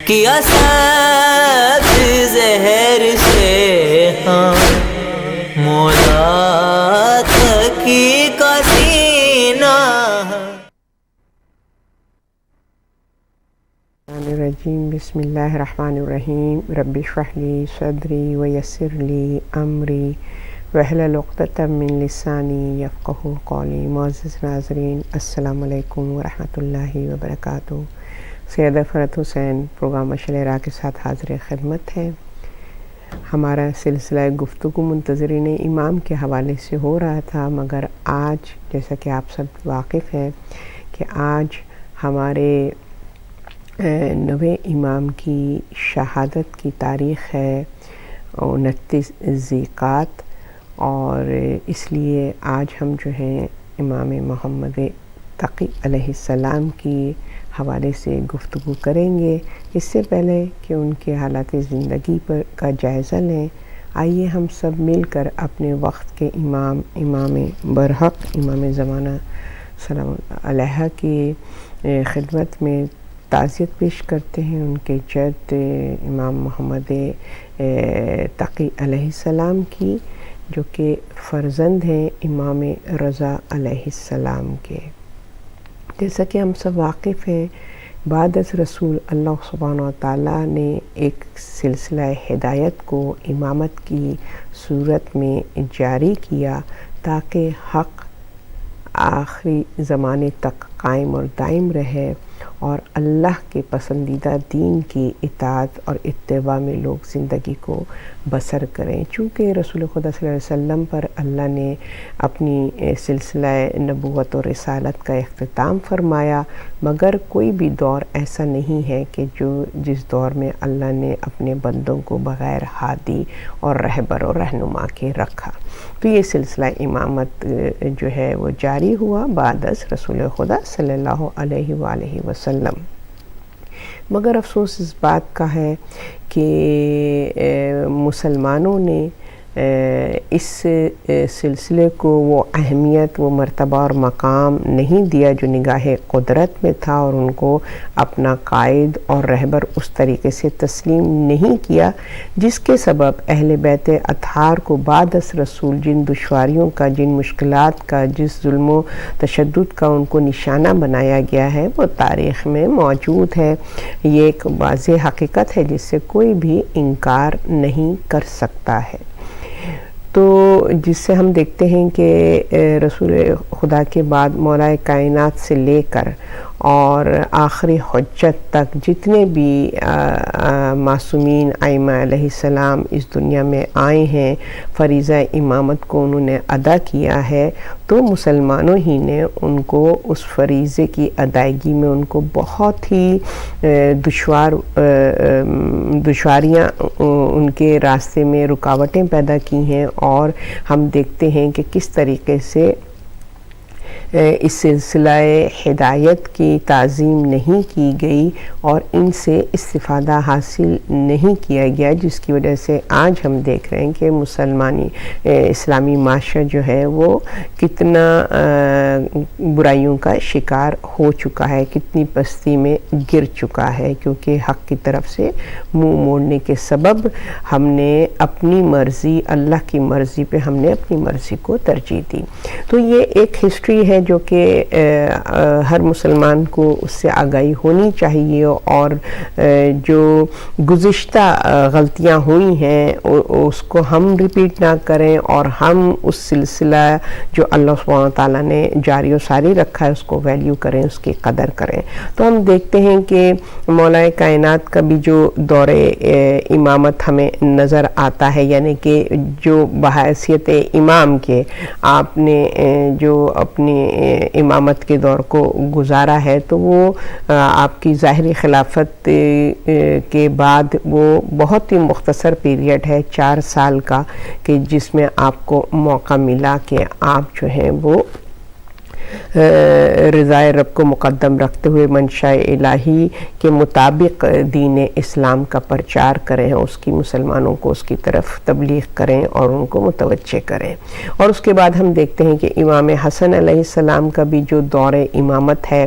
کیا سب زہر سے ہاں مولا تقی کا سینہ. الرجیم بسم اللہ الرحمن الرحیم. رب اشرح لی صدری ویسر لی امری واحلل عقدۃ من لسانی یفقہوا قولی. معزز ناظرین السلام علیکم ورحمۃ اللہ وبرکاتہ. سید فرحت حسین پروگرام مشعل راہ کے ساتھ حاضر خدمت ہے. ہمارا سلسلہ گفتگو منتظرین امام کے حوالے سے ہو رہا تھا، مگر آج جیسا کہ آپ سب واقف ہیں کہ آج ہمارے 9ویں امام کی شہادت کی تاریخ ہے 29 ذیقعدہ، اور اس لیے آج ہم جو ہیں امام محمد تقی علیہ السلام کی حوالے سے گفتگو کریں گے. اس سے پہلے کہ ان کے حالات زندگی پر کا جائزہ لیں، آئیے ہم سب مل کر اپنے وقت کے امام برحق امام زمانہ سلام علیہ کی خدمت میں تعزیت پیش کرتے ہیں ان کے جد امام محمد تقی علیہ السلام کی، جو کہ فرزند ہیں امام رضا علیہ السلام کے. جیسا کہ ہم سب واقف ہیں، بعد از رسول اللہ سبحانہ وتعالیٰ نے ایک سلسلہ ہدایت کو امامت کی صورت میں جاری کیا تاکہ حق آخری زمانے تک قائم اور دائم رہے اور اللہ کے پسندیدہ دین کی اطاعت اور اتباع میں لوگ زندگی کو بسر کریں. چونکہ رسول خدا صلی اللہ علیہ وسلم پر اللہ نے اپنی سلسلہ نبوت اور رسالت کا اختتام فرمایا، مگر کوئی بھی دور ایسا نہیں ہے کہ جس دور میں اللہ نے اپنے بندوں کو بغیر ہادی اور رہبر اور رہنما کے رکھا. تو یہ سلسلہ امامت جو ہے وہ جاری ہوا بعد از رسول خدا صلی اللہ علیہ وآلہ وسلم. مگر افسوس اس بات کا ہے کہ مسلمانوں نے اس سلسلے کو وہ اہمیت، وہ مرتبہ اور مقام نہیں دیا جو نگاہ قدرت میں تھا، اور ان کو اپنا قائد اور رہبر اس طریقے سے تسلیم نہیں کیا جس کے سبب اہل بیت اطہار کو بعد از رسول جن دشواریوں کا، جن مشکلات کا، جس ظلم و تشدد کا ان کو نشانہ بنایا گیا ہے وہ تاریخ میں موجود ہے. یہ ایک واضح حقیقت ہے جس سے کوئی بھی انکار نہیں کر سکتا ہے. تو جس سے ہم دیکھتے ہیں کہ رسول خدا کے بعد مولا کائنات سے لے کر اور آخری حجت تک جتنے بھی معصومین ائمہ علیہ السلام اس دنیا میں آئے ہیں، فریضہ امامت کو انہوں نے ادا کیا ہے، تو مسلمانوں ہی نے ان کو اس فریضے کی ادائیگی میں ان کو بہت ہی دشواریاں ان کے راستے میں رکاوٹیں پیدا کی ہیں. اور ہم دیکھتے ہیں کہ کس طریقے سے اس سلسلہ ہدایت کی تعظیم نہیں کی گئی اور ان سے استفادہ حاصل نہیں کیا گیا، جس کی وجہ سے آج ہم دیکھ رہے ہیں کہ اسلامی معاشرہ جو ہے وہ کتنا برائیوں کا شکار ہو چکا ہے، کتنی پستی میں گر چکا ہے، کیونکہ حق کی طرف سے منہ موڑنے کے سبب ہم نے اپنی مرضی، اللہ کی مرضی پہ ہم نے اپنی مرضی کو ترجیح دی. تو یہ ایک ہسٹری ہے جو کہ ہر مسلمان کو اس سے آگاہی ہونی چاہیے، اور جو گزشتہ غلطیاں ہوئی ہیں اس کو ہم ریپیٹ نہ کریں، اور ہم اس سلسلہ جو اللہ سبحانہ وتعالیٰ نے جاری و ساری رکھا ہے اس کو ویلیو کریں، اس کی قدر کریں. تو ہم دیکھتے ہیں کہ مولا کائنات کا بھی جو دور امامت ہمیں نظر آتا ہے، یعنی کہ جو بحیثیت امام کے آپ نے جو اپنی امامت کے دور کو گزارا ہے، تو وہ آپ کی ظاہری خلافت کے بعد وہ بہت ہی مختصر پیریڈ ہے 4 سال کا، کہ جس میں آپ کو موقع ملا کہ آپ جو ہیں وہ رضائے رب کو مقدم رکھتے ہوئے منشاء الہی کے مطابق دین اسلام کا پرچار کریں، اس کی مسلمانوں کو اس کی طرف تبلیغ کریں اور ان کو متوجہ کریں۔ اور اس کے بعد ہم دیکھتے ہیں کہ امام حسن علیہ السلام کا بھی جو دور امامت ہے،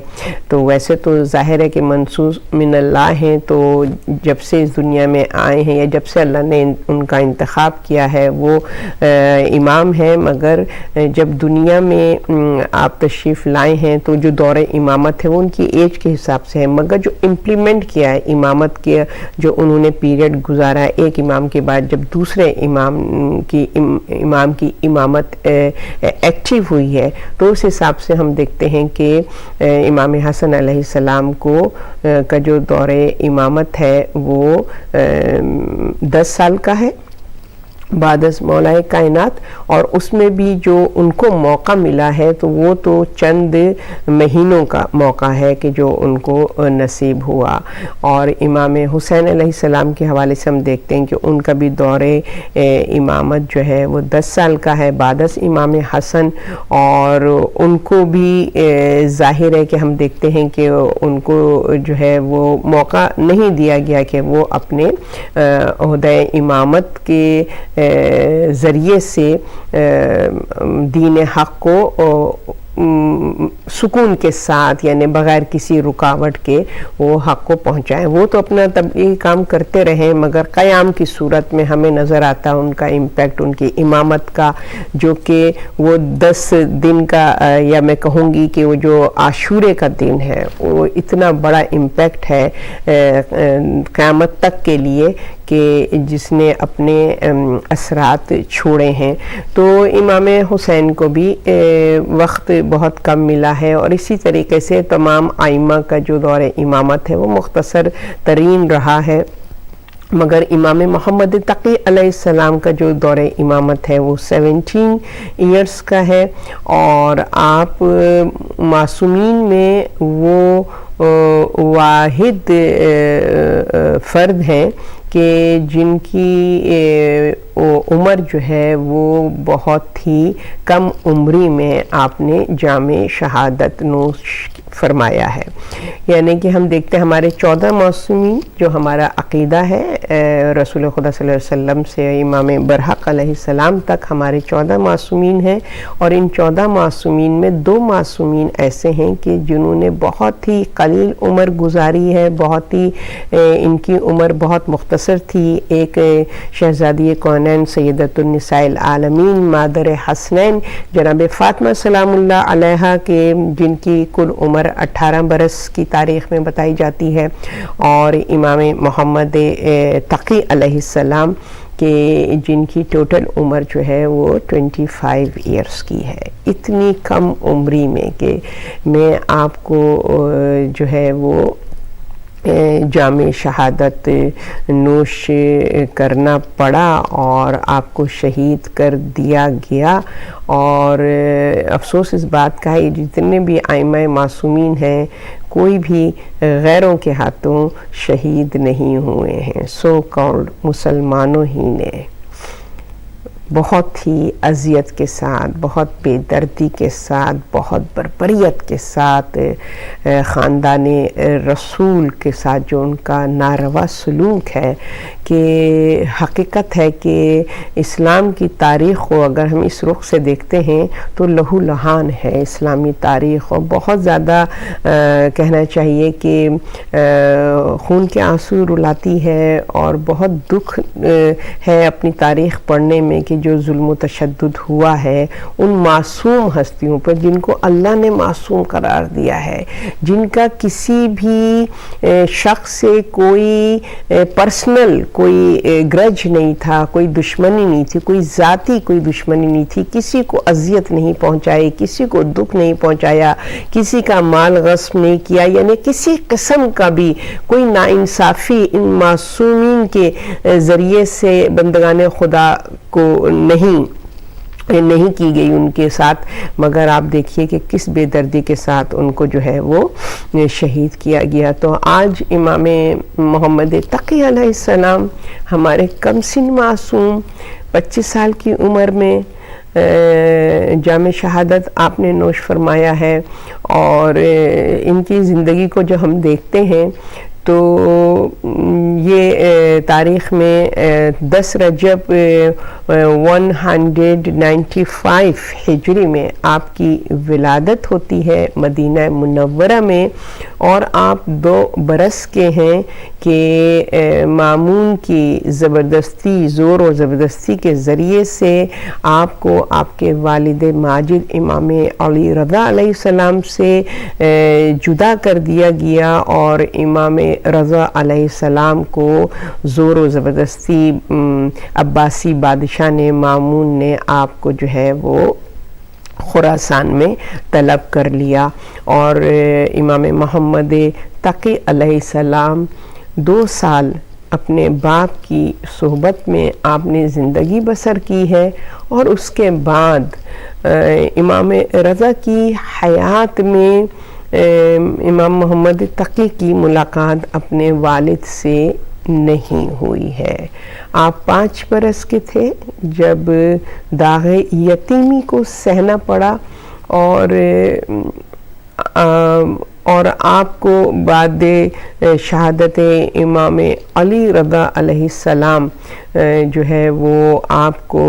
تو ویسے تو ظاہر ہے کہ منصوص من اللہ ہیں، تو جب سے اس دنیا میں آئے ہیں یا جب سے اللہ نے ان کا انتخاب کیا ہے وہ امام ہیں، مگر جب دنیا میں آپ تشریف لائے ہیں تو جو دور امامت ہے وہ ان کی ایج کے حساب سے ہے، مگر جو امپلیمنٹ کیا ہے امامت کے، جو انہوں نے پیریڈ گزارا ہے ایک امام کے بعد جب دوسرے امام کی امامت ایکٹیو ہوئی ہے، تو اس حساب سے ہم دیکھتے ہیں کہ امام حسن علیہ السلام کا جو دور امامت ہے وہ 10 سال کا ہے بعد از مولا کائنات، اور اس میں بھی جو ان کو موقع ملا ہے تو وہ تو چند مہینوں کا موقع ہے کہ جو ان کو نصیب ہوا۔ اور امام حسین علیہ السلام کے حوالے سے ہم دیکھتے ہیں کہ ان کا بھی دور امامت جو ہے وہ 10 سال کا ہے بعد از امام حسن، اور ان کو بھی ظاہر ہے کہ ہم دیکھتے ہیں کہ ان کو جو ہے وہ موقع نہیں دیا گیا کہ وہ اپنے عہدہ امامت کے ذریعے سے دین حق کو سکون کے ساتھ یعنی بغیر کسی رکاوٹ کے وہ حق کو پہنچائیں۔ وہ تو اپنا تبلیغی کام کرتے رہیں، مگر قیام کی صورت میں ہمیں نظر آتا ان کا امپیکٹ، ان کی امامت کا، جو کہ وہ 10 دن کا یا میں کہوں گی کہ وہ جو عاشورے کا دن ہے وہ اتنا بڑا امپیکٹ ہے قیامت تک کے لیے کہ جس نے اپنے اثرات چھوڑے ہیں۔ تو امام حسین کو بھی وقت بہت کم ملا ہے، اور اسی طریقے سے تمام ائمہ کا جو دور امامت ہے وہ مختصر ترین رہا ہے، مگر امام محمد تقی علیہ السلام کا جو دور امامت ہے وہ 17 ایئرس کا ہے، اور آپ معصومین میں وہ واحد فرد ہیں کہ جن کی عمر جو ہے وہ بہت ہی کم عمری میں آپ نے جام شہادت نوش فرمایا ہے۔ یعنی کہ ہم دیکھتے ہیں ہمارے 14 معصومین جو ہمارا عقیدہ ہے رسول خدا صلی اللہ علیہ وسلم سے امام برحق علیہ السلام تک ہمارے 14 معصومین ہیں، اور ان 14 معصومین میں 2 معصومین ایسے ہیں کہ جنہوں نے بہت ہی قلیل عمر گزاری ہے، بہت ہی ان کی عمر بہت مختصر تھی۔ ایک شہزادی کونین سیدۃ النساء العالمین مادر حسنین جناب فاطمہ سلام اللہ علیہا کے، جن کی کل عمر 18 برس کی تاریخ میں بتائی جاتی ہے، اور امام محمد تقی علیہ السلام کہ جن کی ٹوٹل عمر جو ہے وہ 25 ایئرس کی ہے۔ اتنی کم عمری میں کہ میں آپ کو جو ہے وہ جام شہادت نوش کرنا پڑا اور آپ کو شہید کر دیا گیا، اور افسوس اس بات کا ہے جتنے بھی ائمہ معصومین ہیں کوئی بھی غیروں کے ہاتھوں شہید نہیں ہوئے ہیں۔ سو کالڈ مسلمانوں ہی نے بہت ہی اذیت کے ساتھ، بہت بے دردی کے ساتھ، بہت بربریت کے ساتھ خاندان رسول کے ساتھ جو ان کا ناروا سلوک ہے، کہ حقیقت ہے کہ اسلام کی تاریخ کو اگر ہم اس رخ سے دیکھتے ہیں تو لہو لہان ہے اسلامی تاریخ، اور بہت زیادہ کہنا چاہیے کہ خون کے آنسو رلاتی ہے، اور بہت دکھ ہے اپنی تاریخ پڑھنے میں کہ جو ظلم و تشدد ہوا ہے ان معصوم ہستیوں پر جن کو اللہ نے معصوم قرار دیا ہے، جن کا کسی بھی شخص سے کوئی پرسنل کوئی گرج نہیں تھا، کوئی دشمنی نہیں تھی، کوئی ذاتی کوئی دشمنی نہیں تھی، کسی کو اذیت نہیں پہنچائی، کسی کو دکھ نہیں پہنچایا، کسی کا مال غصب نہیں کیا، یعنی کسی قسم کا بھی کوئی ناانصافی ان معصومین کے ذریعے سے بندگان خدا کو نہیں کی گئی ان کے ساتھ، مگر آپ دیکھیے کہ کس بے دردی کے ساتھ ان کو جو ہے وہ شہید کیا گیا۔ تو آج امام محمد تقی علیہ السلام ہمارے کم سن معصوم 25 سال کی عمر میں جام شہادت آپ نے نوش فرمایا ہے، اور ان کی زندگی کو جو ہم دیکھتے ہیں تو یہ تاریخ میں 10 رجب 195 ہجری میں آپ کی ولادت ہوتی ہے مدینہ منورہ میں، اور آپ 2 برس کے ہیں کہ مامون کی زبردستی، زور و زبردستی کے ذریعے سے آپ کو آپ کے والد ماجد امام علی رضا علیہ السلام سے جدا کر دیا گیا، اور امام رضا علیہ السلام کو زور و زبردستی عباسی بادشاہ نے، مامون نے آپ کو جو ہے وہ خراسان میں طلب کر لیا، اور امام محمد تقی علیہ السلام 2 سال اپنے باپ کی صحبت میں آپ نے زندگی بسر کی ہے، اور اس کے بعد امام رضا کی حیات میں امام محمد تقی کی ملاقات اپنے والد سے نہیں ہوئی ہے۔ آپ 5 برس کے تھے جب داغ یتیمی کو سہنا پڑا، اور آپ کو بعد شہادت امام علی رضا علیہ السلام جو ہے وہ آپ کو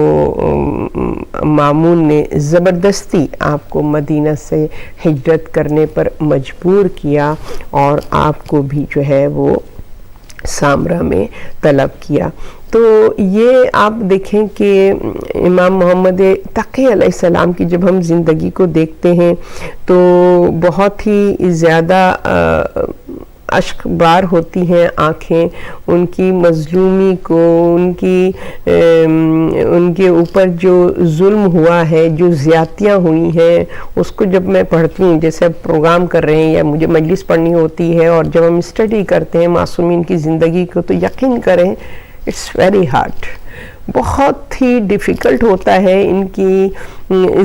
مامون نے زبردستی آپ کو مدینہ سے ہجرت کرنے پر مجبور کیا، اور آپ کو بھی جو ہے وہ سامرا میں طلب کیا۔ تو یہ آپ دیکھیں کہ امام محمد تقی علیہ السلام کی جب ہم زندگی کو دیکھتے ہیں تو بہت ہی زیادہ اشک بار ہوتی ہیں آنکھیں ان کی مظلومی کو، ان کے اوپر جو ظلم ہوا ہے، جو زیادتیاں ہوئی ہیں، اس کو جب میں پڑھتی ہوں، جیسے اب پروگرام کر رہے ہیں یا مجھے مجلس پڑھنی ہوتی ہے، اور جب ہم اسٹڈی کرتے ہیں معصومین کی زندگی کو، تو یقین کریں اٹس ویری ہارڈ، بہت ہی ڈیفیکلٹ ہوتا ہے ان کی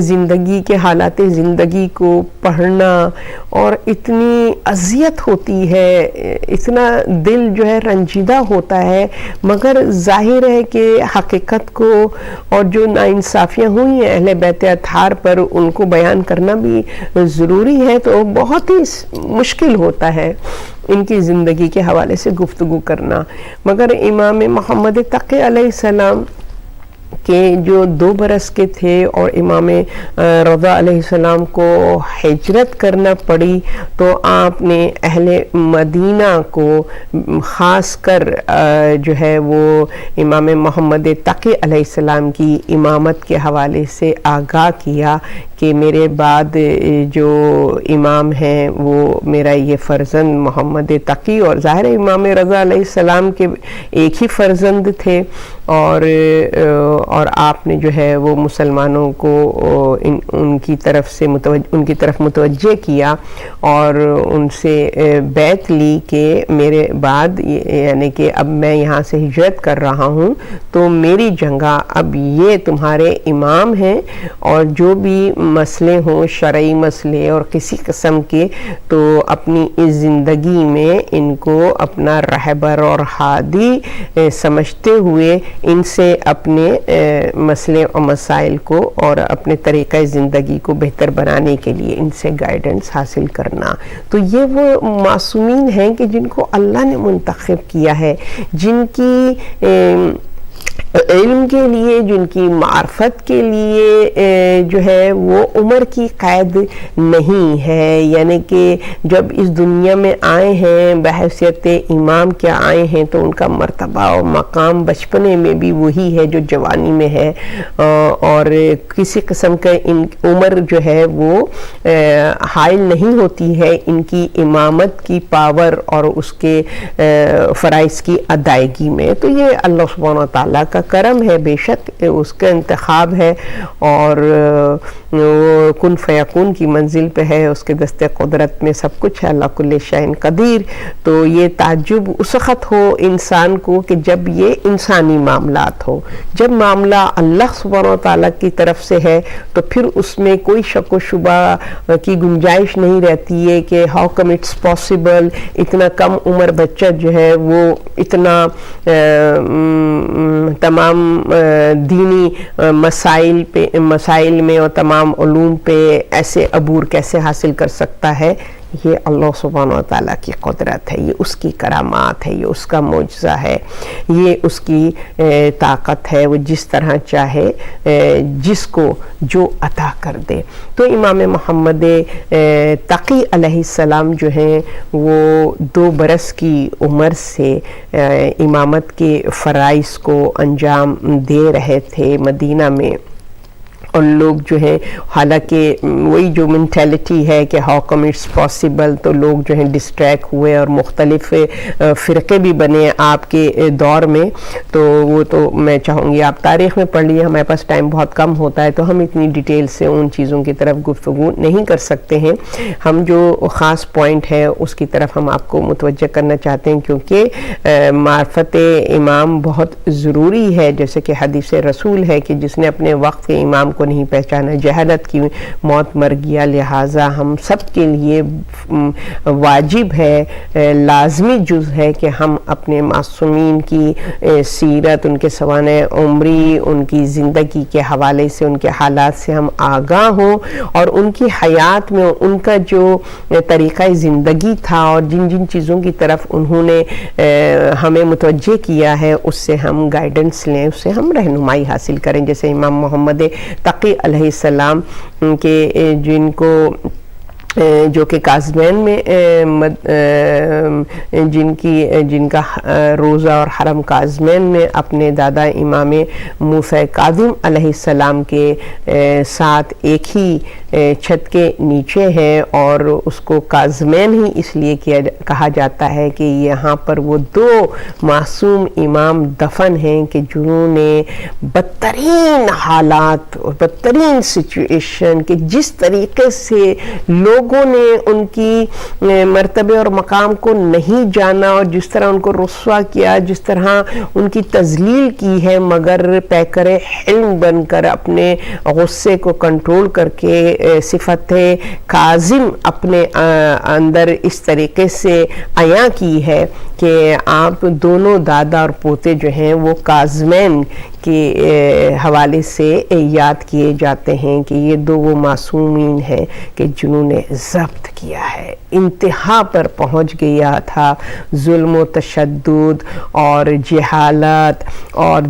زندگی کے حالات زندگی کو پڑھنا، اور اتنی اذیت ہوتی ہے، اتنا دل جو ہے رنجیدہ ہوتا ہے، مگر ظاہر ہے کہ حقیقت کو اور جو ناانصافیاں ہوئی ہیں اہل بیت اطہار پر ان کو بیان کرنا بھی ضروری ہے، تو بہت ہی مشکل ہوتا ہے ان کی زندگی کے حوالے سے گفتگو کرنا۔ مگر امام محمد تقی علیہ السلام کہ جو 2 برس کے تھے اور امام رضا علیہ السلام کو ہجرت کرنا پڑی، تو آپ نے اہل مدینہ کو خاص کر جو ہے وہ امام محمد تقی علیہ السلام کی امامت کے حوالے سے آگاہ کیا کہ میرے بعد جو امام ہیں وہ میرا یہ فرزند محمد تقی، اور ظاہر امام رضا علیہ السلام کے ایک ہی فرزند تھے، اور آپ نے جو ہے وہ مسلمانوں کو ان کی طرف متوجہ کیا، اور ان سے بیعت لی کہ میرے بعد، یعنی کہ اب میں یہاں سے ہجرت کر رہا ہوں تو میری جگہ اب یہ تمہارے امام ہیں، اور جو بھی مسئلے ہوں شرعی مسئلے اور کسی قسم کے، تو اپنی اس زندگی میں ان کو اپنا رہبر اور ہادی سمجھتے ہوئے ان سے اپنے مسئلے اور مسائل کو اور اپنے طریقہ زندگی کو بہتر بنانے کے لیے ان سے گائیڈنس حاصل کرنا۔ تو یہ وہ معصومین ہیں کہ جن کو اللہ نے منتخب کیا ہے، جن کی علم کے لیے، جن کی معرفت کے لیے جو ہے وہ عمر کی قید نہیں ہے، یعنی کہ جب اس دنیا میں آئے ہیں بحیثیت امام کیا آئے ہیں تو ان کا مرتبہ اور مقام بچپنے میں بھی وہی ہے جو جوانی میں ہے، اور کسی قسم کا عمر جو ہے وہ حائل نہیں ہوتی ہے ان کی امامت کی پاور اور اس کے فرائض کی ادائیگی میں۔ تو یہ اللہ سبحانہ وتعالیٰ کا کرم ہے، بے شک اس کا انتخاب ہے، اور کن فیکون کی منزل پہ ہے، اس کے دست قدرت میں سب کچھ ہے، اللہ کل شیء قدیر۔ تو یہ تعجب اس وقت ہو انسان کو کہ جب یہ انسانی معاملات ہو، جب معاملہ اللہ سبحانہ وتعالیٰ کی طرف سے ہے تو پھر اس میں کوئی شک و شبہ کی گنجائش نہیں رہتی ہے کہ ہاؤ کم اٹس پاسبل، اتنا کم عمر بچہ جو ہے وہ اتنا تمام دینی مسائل میں اور تمام علوم پہ ایسے عبور کیسے حاصل کر سکتا ہے؟ یہ اللہ سبحانہ و تعالیٰ کی قدرت ہے، یہ اس کی کرامات ہے، یہ اس کا معجزہ ہے، یہ اس کی طاقت ہے، وہ جس طرح چاہے جس کو جو عطا کر دے۔ تو امام محمد تقی علیہ السلام جو ہیں وہ 2 برس کی عمر سے امامت کے فرائض کو انجام دے رہے تھے مدینہ میں، اور لوگ جو ہیں حالانکہ وہی جو مینٹیلٹی ہے کہ ہاؤ کم اٹس پاسبل، تو لوگ جو ہیں ڈسٹریکٹ ہوئے اور مختلف فرقے بھی بنے آپ کے دور میں۔ تو وہ تو میں چاہوں گی آپ تاریخ میں پڑھ لیے، ہمارے پاس ٹائم بہت کم ہوتا ہے تو ہم اتنی ڈیٹیل سے ان چیزوں کی طرف گفتگو نہیں کر سکتے ہیں۔ ہم جو خاص پوائنٹ ہے اس کی طرف ہم آپ کو متوجہ کرنا چاہتے ہیں، کیونکہ معرفت امام بہت ضروری ہے، جیسے کہ حدیث رسول ہے کہ جس نے اپنے وقت کے امام کو نہیں پہچانا جہالت کی موت مر گیا۔ لہٰذا ہم سب کے لیے واجب ہے، لازمی جز ہے کہ ہم اپنے معصومین کی سیرت، ان کے سوانح عمری، ان کی زندگی کے حوالے سے، ان کے حالات سے ہم آگاہ ہوں، اور ان کی حیات میں ان کا جو طریقہ زندگی تھا اور جن جن چیزوں کی طرف انہوں نے ہمیں متوجہ کیا ہے اس سے ہم گائیڈنس لیں، اس سے ہم رہنمائی حاصل کریں۔ جیسے امام محمد تقی علیہ السلام کے جو کہ کاظمین میں جن کا روزہ اور حرم کاظمین میں اپنے دادا امام موسیٰ کاظم علیہ السلام کے ساتھ ایک ہی چھت کے نیچے ہے، اور اس کو کاظمین ہی اس لیے کہا جاتا ہے کہ یہاں پر وہ 2 معصوم امام دفن ہیں کہ جنہوں نے بدترین حالات اور بدترین سچویشن کہ جس طریقے سے لوگوں نے ان کی مرتبے اور مقام کو نہیں جانا اور جس طرح ان کو رسوا کیا، جس طرح ان کی تذلیل کی ہے، مگر پیکر حلم بن کر اپنے غصے کو کنٹرول کر کے صفت کاظم اپنے اندر اس طریقے سے عیاں کی ہے کہ آپ دونوں دادا اور پوتے جو ہیں وہ کاظمین کے حوالے سے یاد کیے جاتے ہیں کہ یہ 2 وہ معصومین ہیں کہ جنہوں نے ضبط کیا ہے، انتہا پر پہنچ گیا تھا ظلم و تشدد اور جہالت اور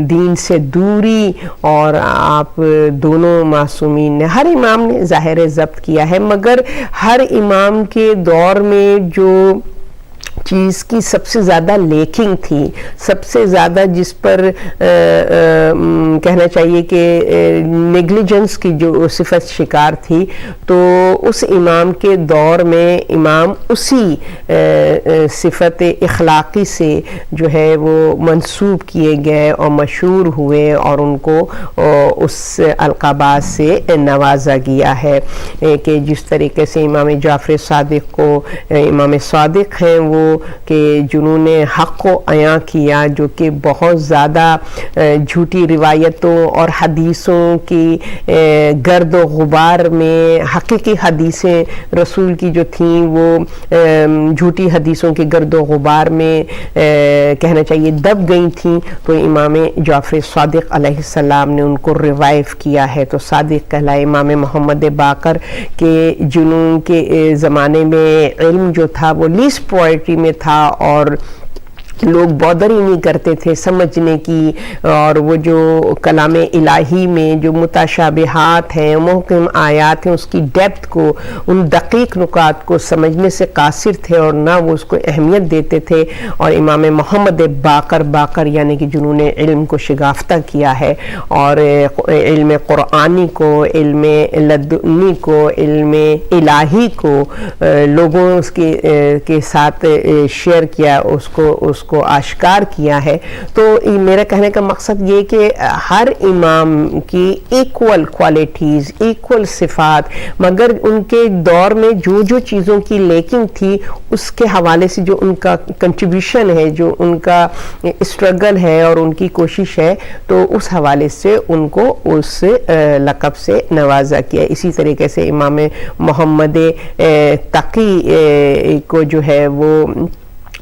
دین سے دوری، اور آپ دونوں معصومین نے، ہر امام نے ظاہر ضبط کیا ہے، مگر ہر امام کے دور میں جو چیز کی سب سے زیادہ لیکنگ تھی، سب سے زیادہ جس پر کہنا چاہیے کہ نیگلیجنس کی جو صفت شکار تھی، تو اس امام کے دور میں امام اسی صفت اخلاقی سے جو ہے وہ منسوب کیے گئے اور مشہور ہوئے، اور ان کو اس القابات سے نوازا گیا ہے کہ جس طریقے سے امام جعفر صادق کو امام صادق ہیں وہ کہ جنہوں نے حق کو عیاں کیا، جو کہ بہت زیادہ جھوٹی روایتوں اور حدیثوں کی گرد و غبار میں حقیقی حدیثیں رسول کی جو تھیں وہ جھوٹی حدیثوں کے گرد و غبار میں کہنا چاہیے دب گئی تھیں، تو امام جعفر صادق علیہ السلام نے ان کو ریوائیو کیا ہے۔ تو صادق کہلائے امام محمد باقر کے جنوں کے زمانے میں علم جو تھا وہ لیسٹ پوائٹری میں تھا، اور لوگ بودر ہی نہیں کرتے تھے سمجھنے کی، اور وہ جو کلام الہی میں جو متشابہات ہیں، محکم آیات ہیں، اس کی ڈیپتھ کو، ان دقیق نکات کو سمجھنے سے قاصر تھے اور نہ وہ اس کو اہمیت دیتے تھے۔ اور امام محمد باقر یعنی کہ جنہوں نے علم کو شگافتہ کیا ہے، اور علم قرآنی کو، علم لدنی کو، علم الہی کو لوگوں کے ساتھ شیئر کیا، اس کو آشکار کیا ہے۔ تو میرا کہنے کا مقصد یہ کہ ہر امام کی ایکول کوالٹیز، ایکول صفات، مگر ان کے دور میں جو جو چیزوں کی لیکنگ تھی اس کے حوالے سے جو ان کا کنٹریبیوشن ہے، جو ان کا اسٹرگل ہے اور ان کی کوشش ہے، تو اس حوالے سے ان کو اس لقب سے نوازا کیا۔ اسی طریقے سے امام محمد تقی کو جو ہے وہ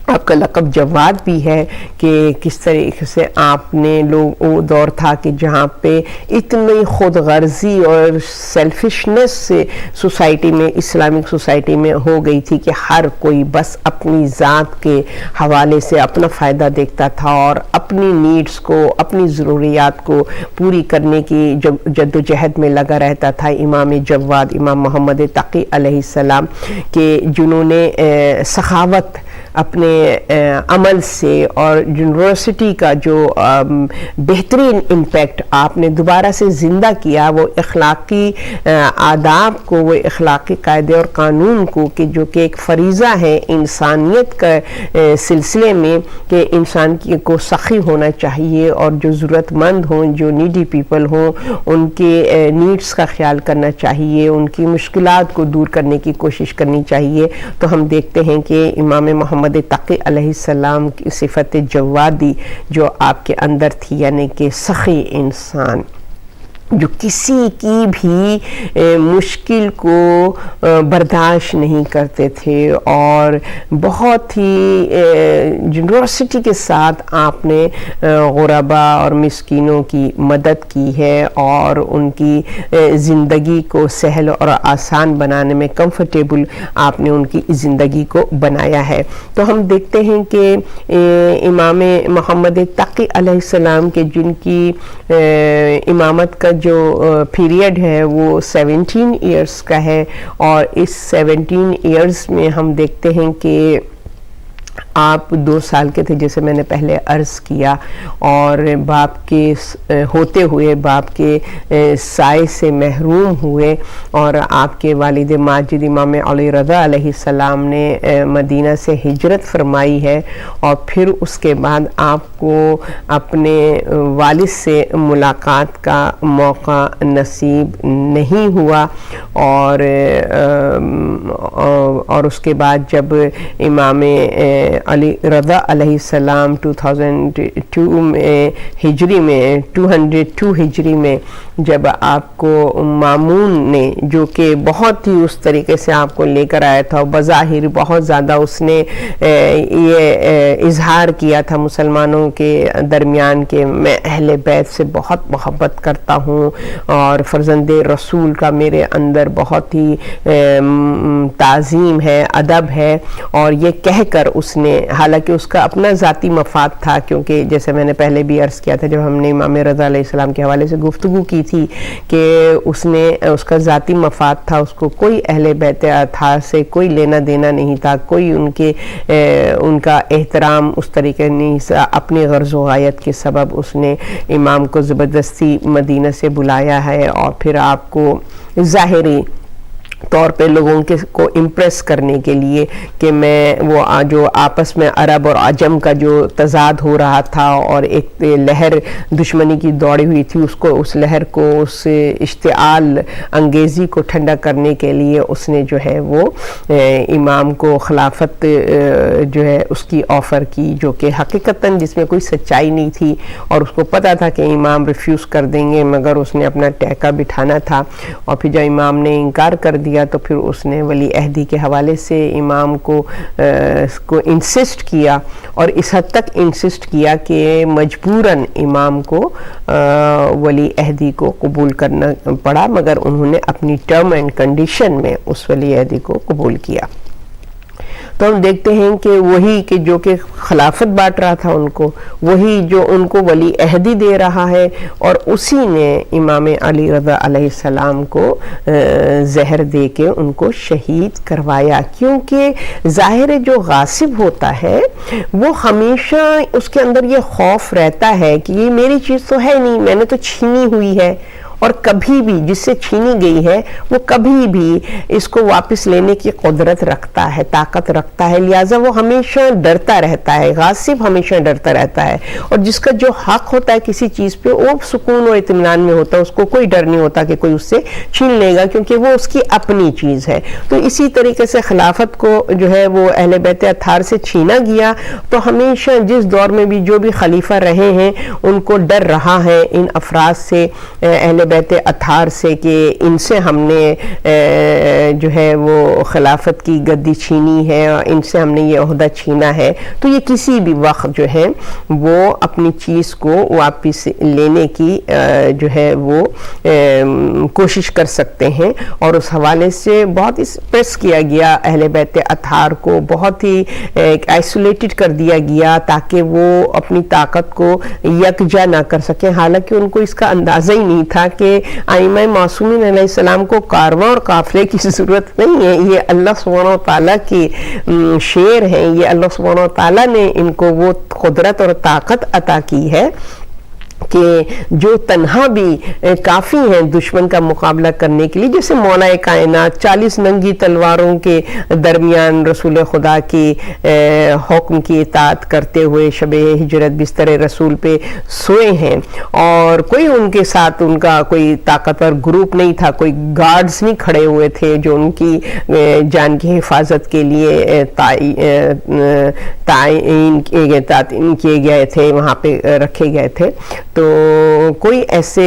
آپ کا لقب جواد بھی ہے کہ کس طریقے سے آپ نے وہ دور تھا کہ جہاں پہ اتنی خود غرضی اور سیلفشنس سے سوسائٹی میں، اسلامک سوسائٹی میں ہو گئی تھی کہ ہر کوئی بس اپنی ذات کے حوالے سے اپنا فائدہ دیکھتا تھا اور اپنی نیڈز کو، اپنی ضروریات کو پوری کرنے کی جد و جہد میں لگا رہتا تھا۔ امام جواد، امام محمد تقی علیہ السلام کہ جنہوں نے سخاوت اپنے عمل سے اور یونیورسٹی کا جو بہترین امپیکٹ آپ نے دوبارہ سے زندہ کیا، وہ اخلاقی آداب کو، وہ اخلاقی قاعدے اور قانون کو کہ جو کہ ایک فریضہ ہے انسانیت کا سلسلے میں کہ انسان کو سخی ہونا چاہیے اور جو ضرورت مند ہوں، جو نیڈی پیپل ہوں، ان کے نیڈز کا خیال کرنا چاہیے، ان کی مشکلات کو دور کرنے کی کوشش کرنی چاہیے۔ تو ہم دیکھتے ہیں کہ امام محمد تقی علیہ السلام کی صفت جوادی جو آپ کے اندر تھی، یعنی کہ سخی انسان جو کسی کی بھی مشکل کو برداشت نہیں کرتے تھے اور بہت ہی جنراسٹی کے ساتھ آپ نے غربا اور مسکینوں کی مدد کی ہے اور ان کی زندگی کو سہل اور آسان بنانے میں کمفرٹیبل آپ نے ان کی زندگی کو بنایا ہے۔ تو ہم دیکھتے ہیں کہ امام محمد تقی علیہ السلام کے جن کی امامت کا جو پیریڈ ہے وہ 17 ایئرس کا ہے، اور اس 17 ایئرس میں ہم دیکھتے ہیں کہ آپ 2 سال کے تھے جیسے میں نے پہلے عرض کیا، اور باپ کے ہوتے ہوئے باپ کے سائے سے محروم ہوئے، اور آپ کے والد ماجد امام علی رضا علیہ السلام نے مدینہ سے ہجرت فرمائی ہے، اور پھر اس کے بعد آپ کو اپنے والد سے ملاقات کا موقع نصیب نہیں ہوا، اور اس کے بعد جب امام علی رضا علیہ السلام 2002 میں ہجری میں 202 ہجری میں جب آپ کو مامون نے، جو کہ بہت ہی اس طریقے سے آپ کو لے کر آیا تھا، بظاہر بہت زیادہ اس نے یہ اظہار کیا تھا مسلمانوں کے درمیان کہ میں اہل بیت سے بہت محبت کرتا ہوں اور فرزند رسول کا میرے اندر بہت ہی تعظیم ہے، ادب ہے، اور یہ کہہ کر اس نے، حالانکہ اس کا اپنا ذاتی مفاد تھا، کیونکہ جیسے میں نے پہلے بھی عرض کیا تھا جب ہم نے امام رضا علیہ السلام کے حوالے سے گفتگو کی تھی کہ اس کا ذاتی مفاد تھا، اس کو کوئی اہل بیت اطہار سے کوئی لینا دینا نہیں تھا، کوئی ان کا احترام اس طریقے نہیں، اپنی غرض و غایت کے سبب اس نے امام کو زبردستی مدینہ سے بلایا ہے، اور پھر آپ کو ظاہری طور پہ لوگوں کو امپریس کرنے کے لیے کہ میں وہ جو آپس میں عرب اور عجم کا جو تضاد ہو رہا تھا اور ایک لہر دشمنی کی دوڑی ہوئی تھی، اس لہر کو، اس اشتعال انگیزی کو ٹھنڈا کرنے کے لیے اس نے جو ہے وہ امام کو خلافت جو ہے اس کی آفر کی، جو کہ حقیقتاً جس میں کوئی سچائی نہیں تھی، اور اس کو پتا تھا کہ امام ریفیوز کر دیں گے، مگر اس نے اپنا ٹیکہ بٹھانا تھا، اور پھر جب امام نے انکار کر دیا تو پھر اس نے ولی عہدی کے حوالے سے امام کو انسسٹ کیا، اور اس حد تک انسسٹ کیا کہ مجبوراً امام کو ولی عہدی کو قبول کرنا پڑا، مگر انہوں نے اپنی ٹرم اینڈ کنڈیشن میں اس ولی عہدی کو قبول کیا۔ تو ہم دیکھتے ہیں کہ وہی کہ جو کہ خلافت بانٹ رہا تھا ان کو، وہی جو ان کو ولی عہدی دے رہا ہے، اور اسی نے امام علی رضا علیہ السلام کو زہر دے کے ان کو شہید کروایا، کیونکہ ظاہر جو غاصب ہوتا ہے وہ ہمیشہ اس کے اندر یہ خوف رہتا ہے کہ یہ میری چیز تو ہے نہیں، میں نے تو چھینی ہوئی ہے، اور کبھی بھی جس سے چھینی گئی ہے وہ کبھی بھی اس کو واپس لینے کی قدرت رکھتا ہے، طاقت رکھتا ہے، لہٰذا وہ ہمیشہ ڈرتا رہتا ہے، غاصب ہمیشہ ڈرتا رہتا ہے، اور جس کا جو حق ہوتا ہے کسی چیز پہ وہ سکون و اطمینان میں ہوتا ہے، اس کو کوئی ڈر نہیں ہوتا کہ کوئی اس سے چھین لے گا، کیونکہ وہ اس کی اپنی چیز ہے۔ تو اسی طریقے سے خلافت کو جو ہے وہ اہل بیت اطہار سے چھینا گیا، تو ہمیشہ جس دور میں بھی جو بھی خلیفہ رہے ہیں ان کو ڈر رہا ہے ان افراد سے، اہل بیت اطہار سے کہ ان سے ہم نے جو ہے وہ خلافت کی گدی چھینی ہے اور ان سے ہم نے یہ عہدہ چھینا ہے، تو یہ کسی بھی وقت جو ہے وہ اپنی چیز کو واپس لینے کی جو ہے وہ کوشش کر سکتے ہیں. اور اس حوالے سے بہت اسپریس کیا گیا اہل بیت اطہار کو، بہت ہی آئسولیٹڈ کر دیا گیا تاکہ وہ اپنی طاقت کو یکجا نہ کر سکیں. حالانکہ ان کو اس کا اندازہ ہی نہیں تھا کہ ائمہ معصومین علیہ السلام کو کارواں اور قافلے کی ضرورت نہیں ہے، یہ اللہ سبحانہ وتعالیٰ کی شعر ہیں، یہ اللہ سبحانہ وتعالیٰ نے ان کو وہ قدرت اور طاقت عطا کی ہے کہ جو تنہا بھی کافی ہیں دشمن کا مقابلہ کرنے کے لیے. جیسے مولا کائنات 40 ننگی تلواروں کے درمیان رسول خدا کی حکم کی اطاعت کرتے ہوئے شب ہجرت بستر رسول پہ سوئے ہیں، اور کوئی ان کے ساتھ ان کا کوئی طاقتور گروپ نہیں تھا، کوئی گارڈز نہیں کھڑے ہوئے تھے جو ان کی جان کی حفاظت کے لیے تعین کیے گئے تھے، وہاں پہ رکھے گئے تھے. تو کوئی ایسے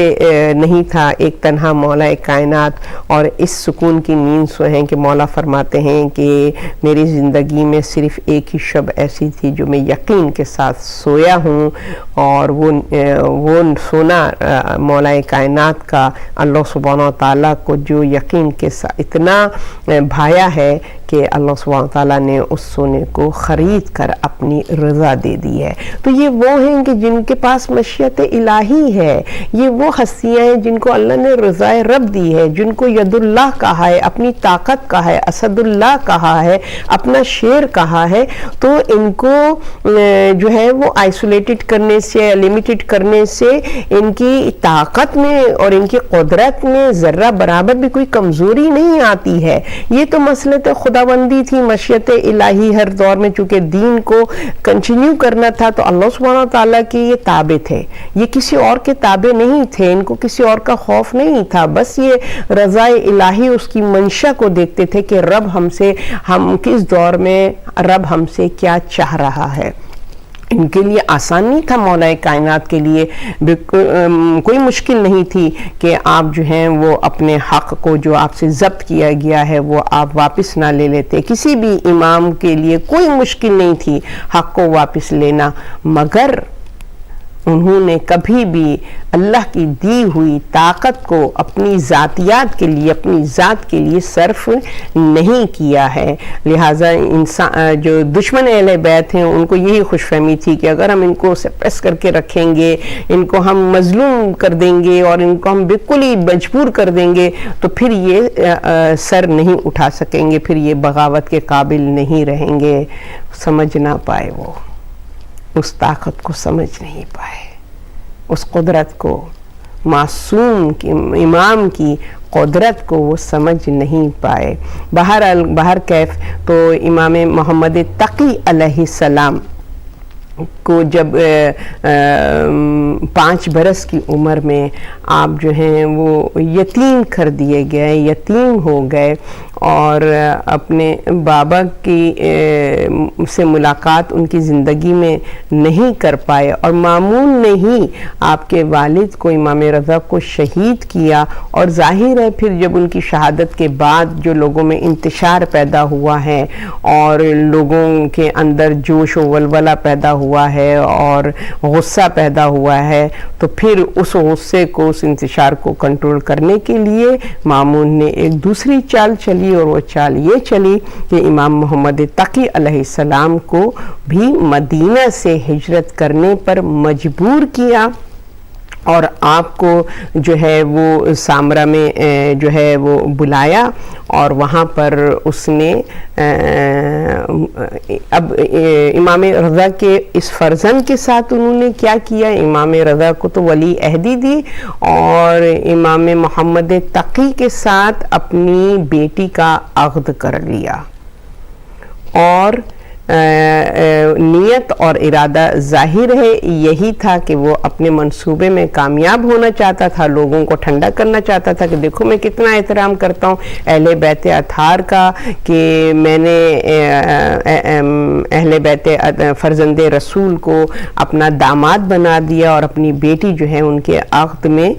نہیں تھا، ایک تنہا مولا کائنات. اور اس سکون کی نیند سوئیں کہ مولا فرماتے ہیں کہ میری زندگی میں صرف ایک ہی شب ایسی تھی جو میں یقین کے ساتھ سویا ہوں، اور وہ سونا مولا کائنات کا اللہ سبحانہ وتعالیٰ کو جو یقین کے ساتھ اتنا بھایا ہے کہ اللہ سبحانہ وتعالیٰ نے اس سونے کو خرید کر اپنی رضا دے دی ہے. تو یہ وہ ہیں کہ جن کے پاس مشیت الہی ہے، یہ وہ ہستیاں ہیں جن کو اللہ نے رضا رب دی ہے، جن کو ید اللہ کہا ہے، اپنی طاقت کہا ہے، اسد اللہ کہا ہے، اپنا شیر کہا ہے. تو ان کو جو ہے وہ آئسولیٹڈ کرنے سے، لمیٹڈ کرنے سے ان کی طاقت میں اور ان کی قدرت میں ذرہ برابر بھی کوئی کمزوری نہیں آتی ہے. یہ تو مسئلہ خداوندی تھی، مشیت الہی ہر دور میں، چونکہ دین کو کنٹینیو کرنا تھا تو اللہ سبحانہ تعالیٰ کی یہ تابع تھے، یہ کسی اور کے تابع نہیں تھے، ان کو کسی اور کا خوف نہیں تھا. بس یہ رضا الہی اس کی منشا کو دیکھتے تھے کہ رب ہم کس دور میں رب ہم سے کیا چاہ رہا ہے. ان کے لیے آسان نہیں تھا، مولا کائنات کے لیے کوئی مشکل نہیں تھی کہ آپ جو ہیں وہ اپنے حق کو جو آپ سے ضبط کیا گیا ہے وہ آپ واپس نہ لے لیتے. کسی بھی امام کے لیے کوئی مشکل نہیں تھی حق کو واپس لینا، مگر انہوں نے کبھی بھی اللہ کی دی ہوئی طاقت کو اپنی ذاتیات کے لیے، اپنی ذات کے لیے صرف نہیں کیا ہے. لہٰذا انسان جو دشمن اہل بیت ہیں ان کو یہی خوش فہمی تھی کہ اگر ہم ان کو سپریس کر کے رکھیں گے، ان کو ہم مظلوم کر دیں گے اور ان کو ہم بالکل ہی مجبور کر دیں گے تو پھر یہ سر نہیں اٹھا سکیں گے، پھر یہ بغاوت کے قابل نہیں رہیں گے. سمجھ نہ پائے، وہ اس طاقت کو سمجھ نہیں پائے، اس قدرت کو، معصوم امام کی قدرت کو وہ سمجھ نہیں پائے. بہر کیف تو امام محمد تقی علیہ السلام کو جب 5 برس کی عمر میں آپ جو ہیں وہ یتیم کر دیے گئے، یتیم ہو گئے، اور اپنے بابا کی سے ملاقات ان کی زندگی میں نہیں کر پائے، اور مامون نے ہی آپ کے والد کو، امام رضا کو شہید کیا. اور ظاہر ہے پھر جب ان کی شہادت کے بعد جو لوگوں میں انتشار پیدا ہوا ہے اور لوگوں کے اندر جوش و ولولہ پیدا ہوا ہے اور غصہ پیدا ہوا ہے، تو پھر اس غصے کو، اس انتشار کو کنٹرول کرنے کے لیے مامون نے ایک دوسری چال چلی، اور وہ چال یہ چلی کہ امام محمد تقی علیہ السلام کو بھی مدینہ سے ہجرت کرنے پر مجبور کیا، اور آپ کو جو ہے وہ سامرہ میں جو ہے وہ بلایا، اور وہاں پر اس نے اب امام رضا کے اس فرزند کے ساتھ انہوں نے کیا کیا، امام رضا کو تو ولی عہدی دی، اور امام محمد تقی کے ساتھ اپنی بیٹی کا عقد کر لیا. اور نیت اور ارادہ ظاہر ہے، یہی تھا کہ وہ اپنے منصوبے میں کامیاب ہونا چاہتا تھا، لوگوں کو ٹھنڈا کرنا چاہتا تھا کہ دیکھو میں کتنا احترام کرتا ہوں اہل بیت اطہار کا، کہ میں نے اہل بیت فرزند رسول کو اپنا داماد بنا دیا اور اپنی بیٹی جو ہے ان کے عقد میں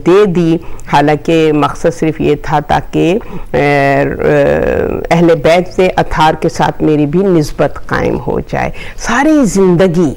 دے دی، حالانکہ مقصد صرف یہ تھا تاکہ اہل بیت اطہار کے ساتھ میری بھی نسبت قائم ہو جائے۔ ساری زندگی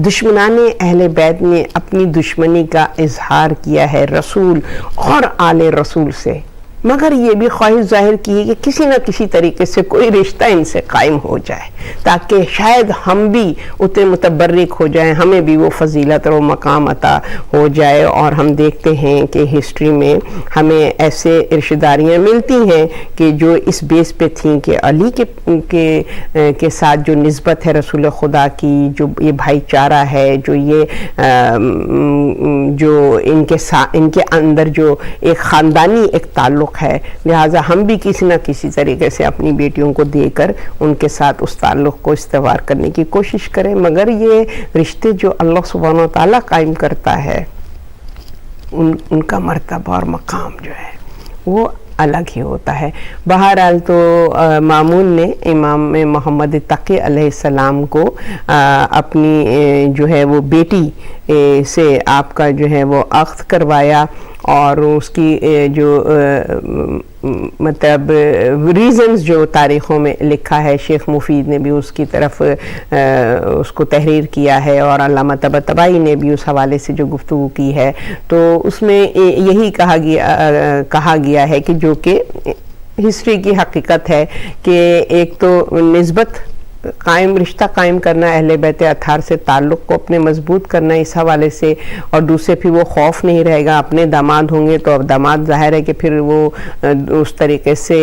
دشمنان اہل بیت نے اپنی دشمنی کا اظہار کیا ہے رسول اور آل رسول سے، مگر یہ بھی خواہش ظاہر کی ہے کہ کسی نہ کسی طریقے سے کوئی رشتہ ان سے قائم ہو جائے تاکہ شاید ہم بھی اتنے متبرک ہو جائیں، ہمیں بھی وہ فضیلت اور مقام عطا ہو جائے۔ اور ہم دیکھتے ہیں کہ ہسٹری میں ہمیں ایسے رشتہ ملتی ہیں کہ جو اس بیس پہ تھیں کہ علی کے ساتھ جو نسبت ہے رسول خدا کی، جو یہ بھائی چارہ ہے، جو یہ جو ان کے اندر جو ایک خاندانی ایک تعلق ہے، لہٰذا ہم بھی کسی نہ کسی طریقے سے اپنی بیٹیوں کو دے کر ان کے ساتھ اس تعلق کو استوار کرنے کی کوشش کریں، مگر یہ رشتے جو اللہ سبحانہ و تعالیٰ قائم کرتا ہے ان کا مرتبہ اور مقام جو ہے وہ الگ ہی ہوتا ہے۔ بہرحال تو مامون نے امام محمد تقی علیہ السلام کو اپنی جو ہے وہ بیٹی سے آپ کا جو ہے وہ عقد کروایا، اور اس کی جو مطلب ریزنز جو تاریخوں میں لکھا ہے، شیخ مفید نے بھی اس کی طرف اس کو تحریر کیا ہے، اور علامہ طباطبائی نے بھی اس حوالے سے جو گفتگو کی ہے، تو اس میں یہی کہا گیا ہے کہ جو کہ ہسٹری کی حقیقت ہے کہ ایک تو نسبت رشتہ قائم کرنا، اہل بیت اطہار سے تعلق کو اپنے مضبوط کرنا اس حوالے سے، اور دوسرے پھر وہ خوف نہیں رہے گا، اپنے داماد ہوں گے تو اب داماد ظاہر ہے کہ پھر وہ اس طریقے سے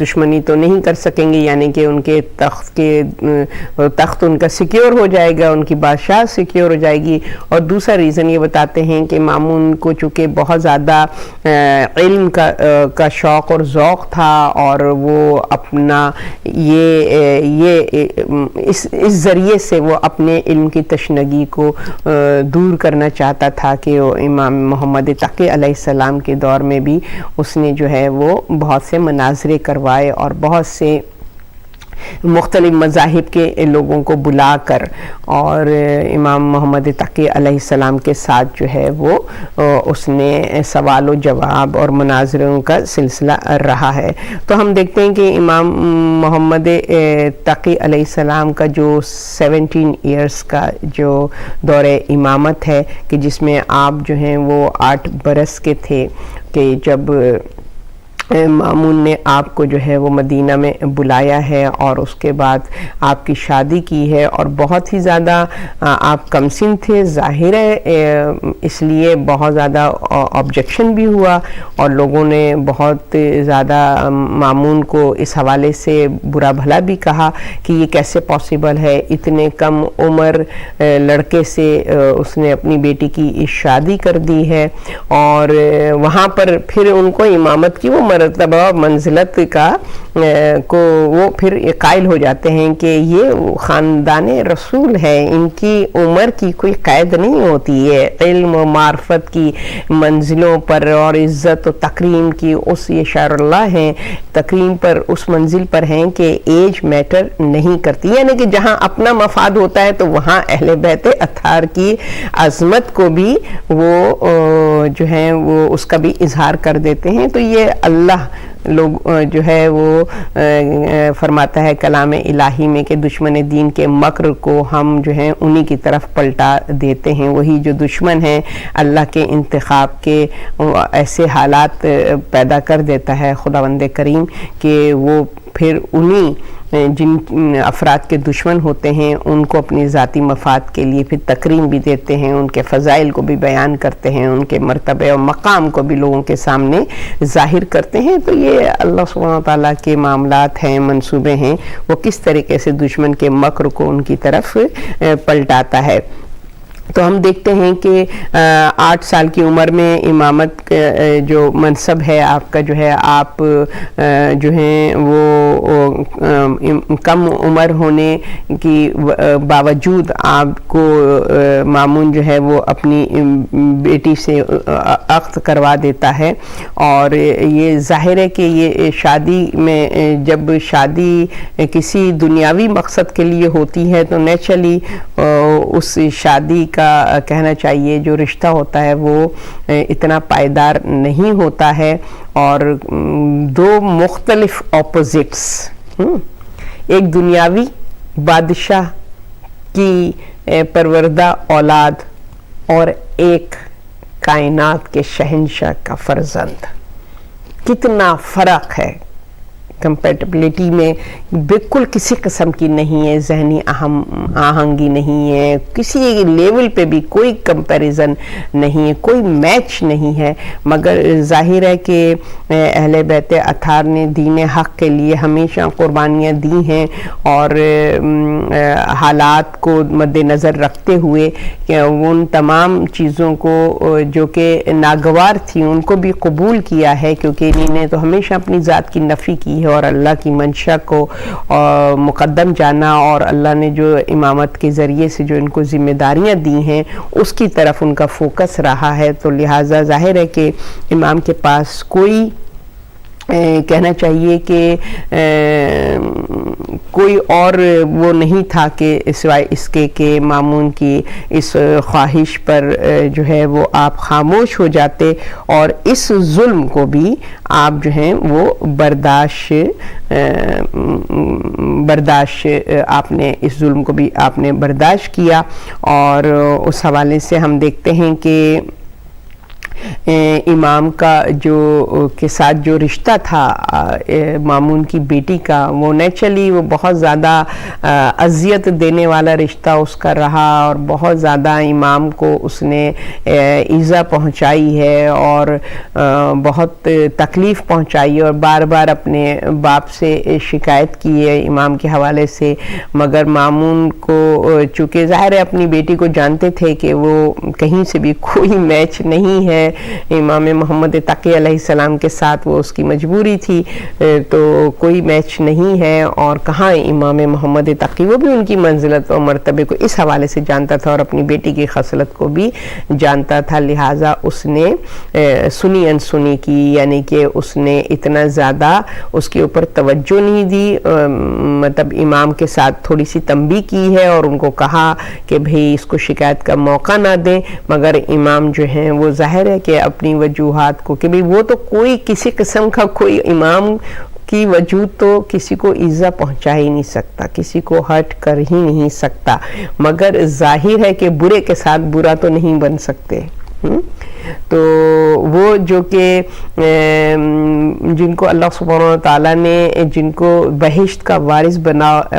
دشمنی تو نہیں کر سکیں گے، یعنی کہ ان کے تخت ان کا سیکیور ہو جائے گا، ان کی بادشاہ سیکیور ہو جائے گی۔ اور دوسرا ریزن یہ بتاتے ہیں کہ مامون کو چونکہ بہت زیادہ علم کا شوق اور ذوق تھا، اور وہ اپنا یہ اس ذریعے سے وہ اپنے علم کی تشنگی کو دور کرنا چاہتا تھا کہ امام محمد تقی علیہ السلام کے دور میں بھی اس نے جو ہے وہ بہت سے مناظرے کروائے اور بہت سے مختلف مذاہب کے لوگوں کو بلا کر، اور امام محمد تقی علیہ السلام کے ساتھ جو ہے وہ اس نے سوال و جواب اور مناظروں کا سلسلہ رہا ہے۔ تو ہم دیکھتے ہیں کہ امام محمد تقی علیہ السلام کا جو 17 ایئرز کا جو دور امامت ہے، کہ جس میں آپ جو ہیں وہ 8 برس کے تھے، کہ جب مامون نے آپ کو جو ہے وہ مدینہ میں بلایا ہے، اور اس کے بعد آپ کی شادی کی ہے، اور بہت ہی زیادہ آپ کم سن تھے، ظاہر ہے اس لیے بہت زیادہ آبجیکشن بھی ہوا، اور لوگوں نے بہت زیادہ مامون کو اس حوالے سے برا بھلا بھی کہا کہ یہ کیسے پاسبل ہے، اتنے کم عمر لڑکے سے اس نے اپنی بیٹی کی شادی کر دی ہے، اور وہاں پر پھر ان کو امامت کی وہ مرتبہ منزلت کا کو وہ پھر قائل ہو جاتے ہیں کہ یہ خاندان رسول ہے، ان کی عمر کی کوئی قید نہیں ہوتی ہے، علم و معرفت کی منزلوں پر اور عزت و تکریم کی اس یہ شاعر اللہ ہیں، تکریم پر اس منزل پر ہیں کہ ایج میٹر نہیں کرتی، یعنی کہ جہاں اپنا مفاد ہوتا ہے تو وہاں اہل بیت اطہار کی عظمت کو بھی وہ جو ہیں وہ اس کا بھی اظہار کر دیتے ہیں۔ تو یہ اللہ لوگ جو ہے وہ فرماتا ہے کلام الہی میں کہ دشمن دین کے مکر کو ہم جو ہیں انہی کی طرف پلٹا دیتے ہیں، وہی جو دشمن ہیں اللہ کے انتخاب کے ایسے حالات پیدا کر دیتا ہے خداوند کریم کہ وہ پھر انہی جن افراد کے دشمن ہوتے ہیں ان کو اپنی ذاتی مفاد کے لیے پھر تکریم بھی دیتے ہیں، ان کے فضائل کو بھی بیان کرتے ہیں، ان کے مرتبے اور مقام کو بھی لوگوں کے سامنے ظاہر کرتے ہیں۔ تو یہ اللہ سبحانہ وتعالیٰ کے معاملات ہیں، منصوبے ہیں، وہ کس طریقے سے دشمن کے مکر کو ان کی طرف پلٹاتا ہے۔ تو ہم دیکھتے ہیں کہ 8 سال کی عمر میں امامت جو منصب ہے آپ کا جو ہے، آپ جو ہیں وہ کم عمر ہونے کی باوجود آپ کو مامون جو ہے وہ اپنی بیٹی سے عقد کروا دیتا ہے. اور یہ ظاہر ہے کہ یہ شادی میں، جب شادی کسی دنیاوی مقصد کے لیے ہوتی ہے تو نیچرلی اس شادی کا کہنا چاہیے جو رشتہ ہوتا ہے وہ اتنا پائیدار نہیں ہوتا ہے. اور دو مختلف اپوزٹس، ایک دنیاوی بادشاہ کی پروردہ اولاد اور ایک کائنات کے شہنشاہ کا فرزند، کتنا فرق ہے. کمپیٹیبلٹی میں بالکل کسی قسم کی نہیں ہے، ذہنی آہنگی نہیں ہے، کسی لیول پہ بھی کوئی کمپیریزن نہیں ہے، کوئی میچ نہیں ہے. مگر ظاہر ہے کہ اہل بیت اطہار نے دین حق کے لیے ہمیشہ قربانیاں دی ہیں، اور حالات کو مد نظر رکھتے ہوئے کہ ان تمام چیزوں کو جو کہ ناگوار تھیں ان کو بھی قبول کیا ہے، کیونکہ انہوں نے تو ہمیشہ اپنی ذات کی نفی کی ہے اور اللہ کی منشا کو مقدم جانا، اور اللہ نے جو امامت کے ذریعے سے جو ان کو ذمہ داریاں دی ہیں اس کی طرف ان کا فوکس رہا ہے. تو لہٰذا ظاہر ہے کہ امام کے پاس کوئی کہنا چاہیے کہ کوئی اور وہ نہیں تھا کہ سوائے اس کے کہ مامون کی اس خواہش پر جو ہے وہ آپ خاموش ہو جاتے، اور اس ظلم کو بھی آپ جو ہیں وہ برداشت آپ نے اس ظلم کو بھی آپ نے برداشت کیا. اور اس حوالے سے ہم دیکھتے ہیں کہ امام کا جو کے ساتھ جو رشتہ تھا مامون کی بیٹی کا، وہ نیچرلی وہ بہت زیادہ اذیت دینے والا رشتہ اس کا رہا، اور بہت زیادہ امام کو اس نے ایذا پہنچائی ہے اور بہت تکلیف پہنچائی، اور بار بار اپنے باپ سے شکایت کی ہے امام کے حوالے سے. مگر مامون کو چونکہ ظاہر ہے اپنی بیٹی کو جانتے تھے کہ وہ کہیں سے بھی کوئی میچ نہیں ہے امام محمد تقی علیہ السلام کے ساتھ، وہ اس کی مجبوری تھی، تو کوئی میچ نہیں ہے. اور کہاں امام محمد تقی، وہ بھی ان کی منزلت اور مرتبے کو اس حوالے سے جانتا تھا اور اپنی بیٹی کی خصلت کو بھی جانتا تھا. لہٰذا اس نے سنی انسنی کی، یعنی کہ اس نے اتنا زیادہ اس کے اوپر توجہ نہیں دی، مطلب امام کے ساتھ تھوڑی سی تنبیہ کی ہے اور ان کو کہا کہ بھئی اس کو شکایت کا موقع نہ دیں. مگر امام جو ہیں وہ ظاہر ہے کہ اپنی وجوہات کو، کہ بھئی وہ تو کوئی کسی قسم کا کوئی امام کی وجود تو کسی کو ایذا پہنچا ہی نہیں سکتا، کسی کو ہرٹ کر ہی نہیں سکتا، مگر ظاہر ہے کہ برے کے ساتھ برا تو نہیں بن سکتے. تو وہ جو کہ جن کو اللہ سبحانہ وتعالیٰ نے جن کو بہشت کا وارث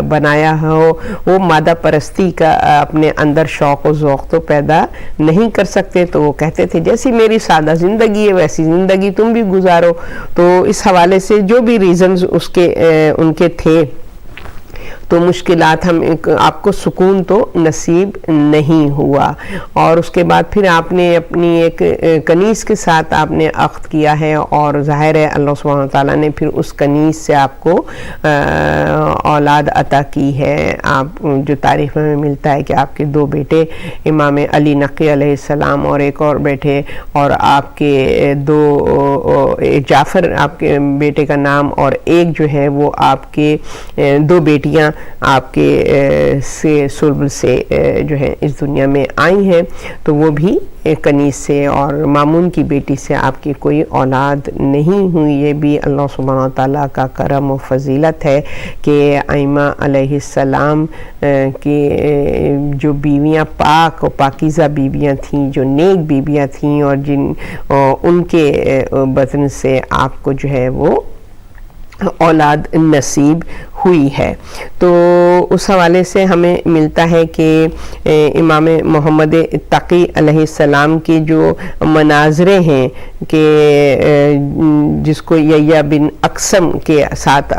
بنایا ہو، وہ مادہ پرستی کا اپنے اندر شوق و ذوق تو پیدا نہیں کر سکتے. تو وہ کہتے تھے جیسی میری سادہ زندگی ہے ویسی زندگی تم بھی گزارو. تو اس حوالے سے جو بھی ریزنز ان کے تھے، تو مشکلات آپ کو سکون تو نصیب نہیں ہوا. اور اس کے بعد پھر آپ نے اپنی ایک کنیز کے ساتھ آپ نے عقد کیا ہے، اور ظاہر ہے اللہ سبحانہ وتعالیٰ نے پھر اس کنیز سے آپ کو اولاد عطا کی ہے. آپ جو تاریخ میں ملتا ہے کہ آپ کے 2 بیٹے امام علی نقی علیہ السلام اور ایک اور بیٹے، اور آپ کے 2 جعفر آپ کے بیٹے کا نام، اور ایک جو ہے وہ آپ کے 2 بیٹیاں آپ کے سلب سے جو ہے اس دنیا میں آئی ہیں. تو وہ بھی کنیز سے، اور مامون کی بیٹی سے آپ کی کوئی اولاد نہیں ہوئی. یہ بھی اللہ سبحانہ وتعالیٰ کا کرم و فضیلت ہے کہ ائمہ علیہ السلام کی جو بیویاں پاک و پاکیزہ بیویاں تھیں، جو نیک بیویاں تھیں، اور ان کے بطن سے آپ کو جو ہے وہ اولاد نصیب ہوئی ہے. تو اس حوالے سے ہمیں ملتا ہے کہ امام محمد تقی علیہ السلام کی جو مناظرے ہیں، کہ جس کو یحییٰ بن اقسم کے ساتھ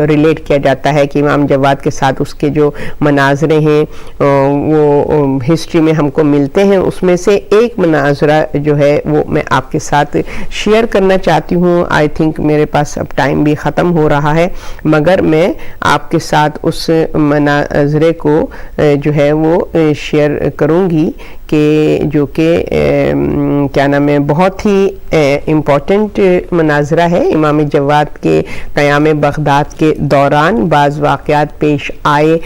ریلیٹ کیا جاتا ہے کہ امام جواد کے ساتھ اس کے جو مناظرے ہیں وہ ہسٹری میں ہم کو ملتے ہیں، اس میں سے ایک مناظرہ جو ہے وہ میں آپ کے ساتھ شیئر کرنا چاہتی ہوں. آئی تھنک میرے پاس اب ٹائم بھی ختم ہو رہا ہے، مگر میں آپ کے ساتھ اس مناظرے کو جو ہے وہ شیئر کروں گی کہ جو کہ کیا نام ہے، بہت ہی امپورٹنٹ مناظرہ ہے. امام جواد کے قیام بغداد کے دوران بعض واقعات پیش آئے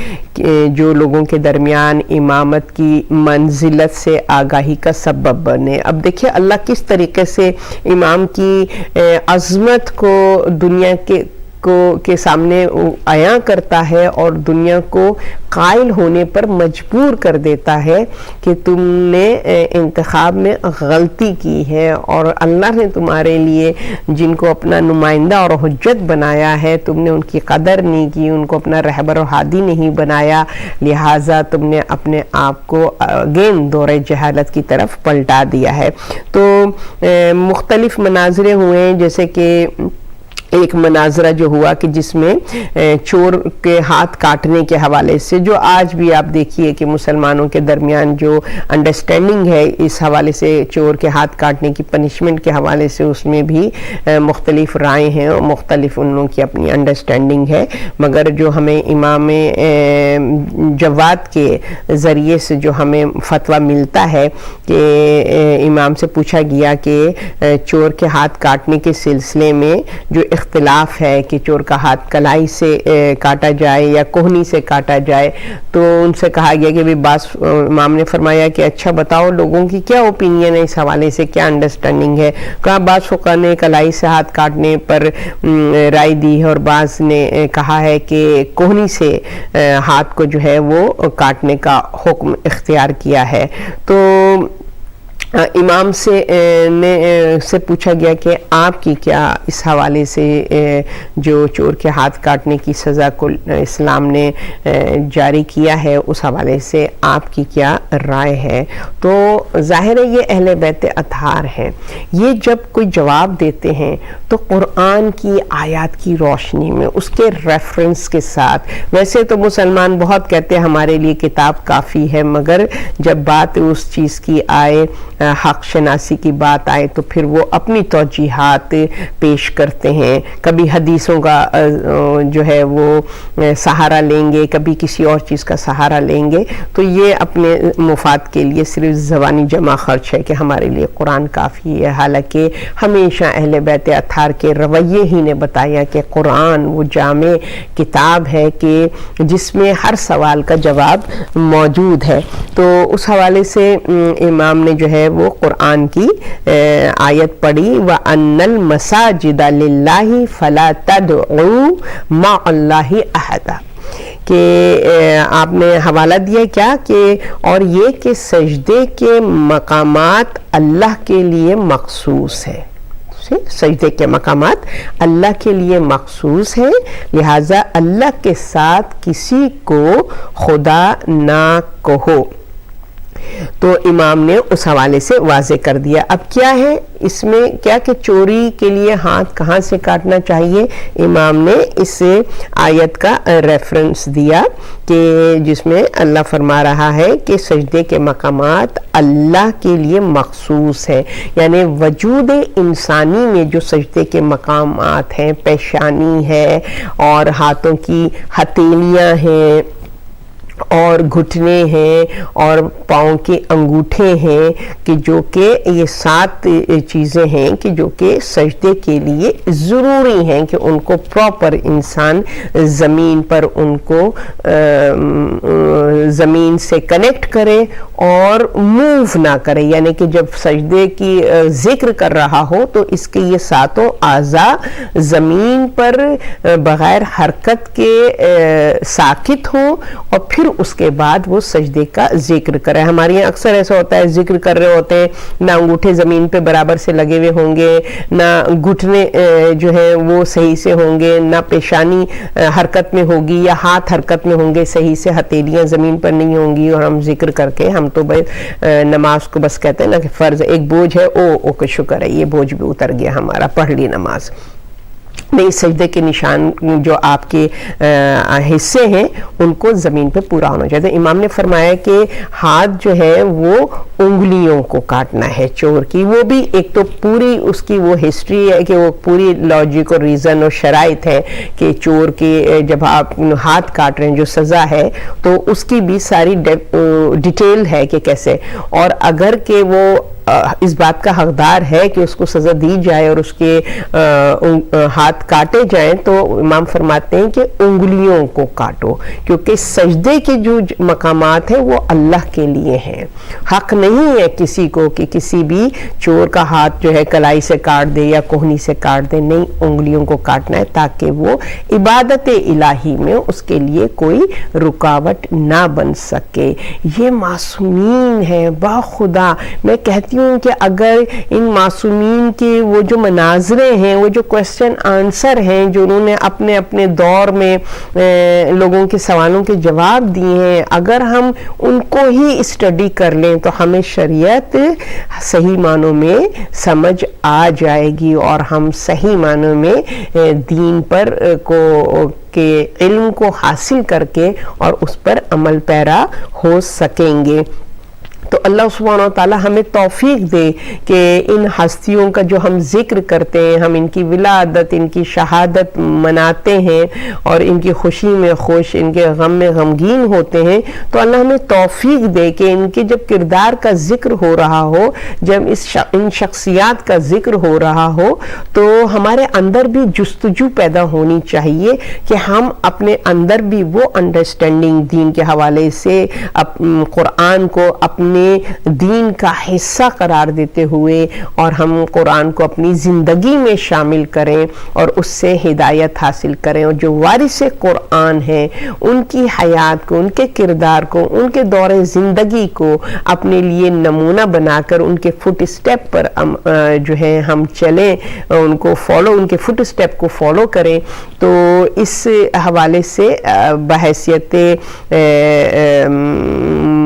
جو لوگوں کے درمیان امامت کی منزلت سے آگاہی کا سبب بنے. اب دیکھیں اللہ کس طریقے سے امام کی عظمت کو دنیا کے سامنے عیاں کرتا ہے اور دنیا کو قائل ہونے پر مجبور کر دیتا ہے کہ تم نے انتخاب میں غلطی کی ہے اور اللہ نے تمہارے لیے جن کو اپنا نمائندہ اور حجت بنایا ہے تم نے ان کی قدر نہیں کی، ان کو اپنا رہبر و ہادی نہیں بنایا، لہٰذا تم نے اپنے آپ کو اگین دور جہالت کی طرف پلٹا دیا ہے. تو مختلف مناظرے ہوئے، جیسے کہ ایک مناظرہ جو ہوا کہ جس میں چور کے ہاتھ کاٹنے کے حوالے سے، جو آج بھی آپ دیکھیے کہ مسلمانوں کے درمیان جو انڈرسٹینڈنگ ہے اس حوالے سے، چور کے ہاتھ کاٹنے کی پنشمنٹ کے حوالے سے، اس میں بھی مختلف رائے ہیں اور مختلف ان لوگوں کی اپنی انڈرسٹینڈنگ ہے. مگر جو ہمیں امام جواد کے ذریعے سے جو ہمیں فتویٰ ملتا ہے کہ امام سے پوچھا گیا کہ چور کے ہاتھ کاٹنے کے سلسلے میں جو اختلاف ہے کہ چور کا ہاتھ کلائی سے کاٹا جائے یا کوہنی سے کاٹا جائے، تو ان سے کہا گیا کہ امام نے فرمایا کہ اچھا بتاؤ لوگوں کی کیا اوپینین ہے اس حوالے سے، کیا انڈرسٹینڈنگ ہے. کہا بعض فقہاء نے کلائی سے ہاتھ کاٹنے پر رائے دی ہے اور بعض نے کہا ہے کہ کوہنی سے ہاتھ کو جو ہے وہ کاٹنے کا حکم اختیار کیا ہے. تو امام سے پوچھا گیا کہ آپ کی کیا اس حوالے سے جو چور کے ہاتھ کاٹنے کی سزا کو اسلام نے جاری کیا ہے اس حوالے سے آپ کی کیا رائے ہے. تو ظاہر ہے یہ اہل بیت اطہار ہیں، یہ جب کوئی جواب دیتے ہیں تو قرآن کی آیات کی روشنی میں اس کے ریفرنس کے ساتھ. ویسے تو مسلمان بہت کہتے ہیں ہمارے لیے کتاب کافی ہے، مگر جب بات اس چیز کی آئے، حق شناسی کی بات آئے، تو پھر وہ اپنی توجیحات پیش کرتے ہیں. کبھی حدیثوں کا جو ہے وہ سہارا لیں گے، کبھی کسی اور چیز کا سہارا لیں گے. تو یہ اپنے مفاد کے لیے صرف زبانی جمع خرچ ہے کہ ہمارے لیے قرآن کافی ہے. حالانکہ ہمیشہ اہل بیت اطہار کے رویے ہی نے بتایا کہ قرآن وہ جامع کتاب ہے کہ جس میں ہر سوال کا جواب موجود ہے. تو اس حوالے سے امام نے جو ہے وہ قرآن کی آیت پڑھی وَأَنَّ الْمَسَاجِدَ لِلَّهِ فَلَا تَدْعُوا مَعَ اللَّهِ أَحَدًا، کہ آپ نے حوالہ دیا کیا کہ اور یہ کہ سجدے کے مقامات اللہ کے لیے مخصوص ہیں. سجدے کے مقامات اللہ کے لیے مخصوص ہیں، لہٰذا اللہ کے ساتھ کسی کو خدا نہ کہو. تو امام نے اس حوالے سے واضح کر دیا. اب کیا ہے اس میں کیا کہ چوری کے لیے ہاتھ کہاں سے کاٹنا چاہیے؟ امام نے اس آیت کا ریفرنس دیا کہ جس میں اللہ فرما رہا ہے کہ سجدے کے مقامات اللہ کے لیے مخصوص ہیں. یعنی وجود انسانی میں جو سجدے کے مقامات ہیں، پیشانی ہے اور ہاتھوں کی ہتھیلیاں ہیں اور گھٹنے ہیں اور پاؤں کے انگوٹھے ہیں، کہ جو کہ یہ 7 چیزیں ہیں کہ جو کہ سجدے کے لیے ضروری ہیں کہ ان کو پراپر انسان زمین پر ان کو زمین سے کنیکٹ کرے اور موو نہ کرے. یعنی کہ جب سجدے کی ذکر کر رہا ہو تو اس کے یہ 7 اعضاء زمین پر بغیر حرکت کے ساکت ہوں اور پھر اس کے بعد وہ سجدے کا ذکر کرے. ہمارے یہاں اکثر ایسا ہوتا ہے ذکر کر رہے ہوتے ہیں، نہ انگوٹھے زمین پہ برابر سے لگے ہوئے ہوں گے، نہ گھٹنے جو ہے وہ صحیح سے ہوں گے، نہ پیشانی حرکت میں ہوگی یا ہاتھ حرکت میں ہوں گے صحیح سے، ہتھیلیاں زمین پر نہیں ہوں گی، اور ہم ذکر کر کے ہم تو نماز کو بس کہتے ہیں نا کہ فرض ایک بوجھ ہے، او کہ شکر ہے یہ بوجھ بھی اتر گیا ہمارا، پڑھ لی نماز. نہیں سجدے کے نشان جو آپ کے حصے ہیں ان کو زمین پہ پورا ہونا چاہیے. امام نے فرمایا کہ ہاتھ جو ہے وہ انگلیوں کو کاٹنا ہے چور کی. وہ بھی ایک تو پوری اس کی وہ ہسٹری ہے کہ وہ پوری لاجک اور ریزن اور شرائط ہے کہ چور کے جب آپ ہاتھ کاٹ رہے ہیں جو سزا ہے تو اس کی بھی ساری ڈیٹیل ہے کہ کیسے, اور اگر کہ وہ اس بات کا حقدار ہے کہ اس کو سزا دی جائے اور اس کے ہاتھ کاٹے جائیں تو امام فرماتے ہیں کہ انگلیوں کو کاٹو, کیونکہ سجدے کے جو مقامات ہیں وہ اللہ کے لیے ہیں. حق نہیں ہے کسی کو کہ کسی بھی چور کا ہاتھ جو ہے کلائی سے کاٹ دے یا کوہنی سے کاٹ دے, نہیں انگلیوں کو کاٹنا ہے تاکہ وہ عبادت الہی میں اس کے لیے کوئی رکاوٹ نہ بن سکے. یہ معصومین ہے باخدا. میں کہتی ہوں کہ اگر ان معصومین کے وہ جو مناظرے ہیں, وہ جو کوسچن آنسر ہیں جو انہوں نے اپنے اپنے دور میں لوگوں کے سوالوں کے جواب دیے ہیں, اگر ہم ان کو ہی اسٹڈی کر لیں تو ہمیں شریعت صحیح معنوں میں سمجھ آ جائے گی اور ہم صحیح معنوں میں دین پر کے علم کو حاصل کر کے اور اس پر عمل پیرا ہو سکیں گے. تو اللہ سبحانہ و تعالی ہمیں توفیق دے کہ ان ہستیوں کا جو ہم ذکر کرتے ہیں, ہم ان کی ولادت, ان کی شہادت مناتے ہیں اور ان کی خوشی میں خوش, ان کے غم میں غمگین ہوتے ہیں, تو اللہ ہمیں توفیق دے کہ ان کے جب کردار کا ذکر ہو رہا ہو, جب ان شخصیات کا ذکر ہو رہا ہو, تو ہمارے اندر بھی جستجو پیدا ہونی چاہیے کہ ہم اپنے اندر بھی وہ انڈرسٹینڈنگ دین کے حوالے سے قرآن کو اپنے دین کا حصہ قرار دیتے ہوئے اور ہم قرآن کو اپنی زندگی میں شامل کریں اور اس سے ہدایت حاصل کریں, اور جو وارث قرآن ہیں ان کی حیات کو, ان کے کردار کو, ان کے دور زندگی کو اپنے لیے نمونہ بنا کر ان کے فٹ اسٹیپ پر جو ہے ہم چلیں, ان کو فالو, ان کے فٹ اسٹیپ کو فالو کریں. تو اس حوالے سے بحیثیت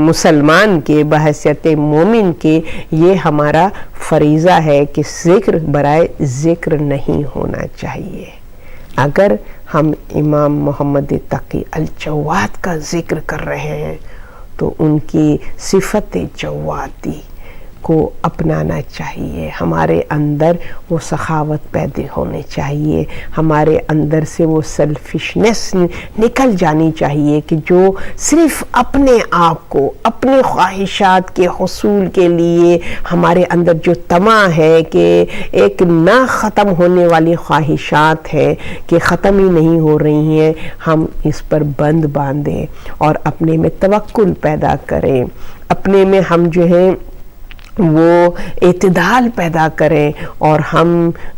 مسلمان کے, بحیثیت مومن کے, یہ ہمارا فریضہ ہے کہ ذکر برائے ذکر نہیں ہونا چاہیے. اگر ہم امام محمد تقی الجواد کا ذکر کر رہے ہیں تو ان کی صفت جوادی کو اپنانا چاہیے. ہمارے اندر وہ سخاوت پیدا ہونے چاہیے, ہمارے اندر سے وہ سیلفشنس نکل جانی چاہیے کہ جو صرف اپنے آپ کو, اپنے خواہشات کے حصول کے لیے ہمارے اندر جو طمع ہے کہ ایک نہ ختم ہونے والی خواہشات ہے کہ ختم ہی نہیں ہو رہی ہیں, ہم اس پر بند باندھیں اور اپنے میں توکل پیدا کریں, اپنے میں ہم جو ہے وہ اعتدال پیدا کریں, اور ہم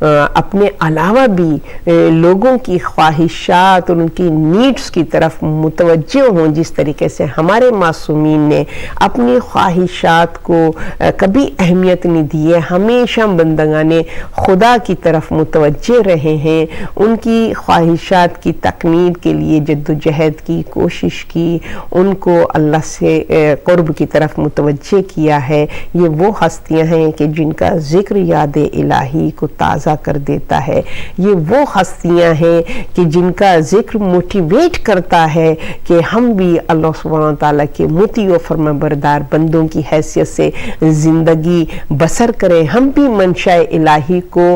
اپنے علاوہ بھی لوگوں کی خواہشات اور ان کی نیڈز کی طرف متوجہ ہوں, جس طریقے سے ہمارے معصومین نے اپنی خواہشات کو کبھی اہمیت نہیں دی ہے, ہمیشہ بندگان خدا کی طرف متوجہ رہے ہیں, ان کی خواہشات کی تکمیل کے لیے جد و جہد کی, کوشش کی, ان کو اللہ سے قرب کی طرف متوجہ کیا ہے. یہ وہ ہستیاں ہیں کہ جن کا ذکر یاد الہی کو تازہ کر دیتا ہے. یہ وہ ہستیاں ہیں کہ جن کا ذکر موٹیویٹ کرتا ہے کہ ہم بھی اللہ سبحانہ وتعالیٰ کے مطیع و فرمانبردار بندوں کی حیثیت سے زندگی بسر کریں, ہم بھی منشاء الہی کو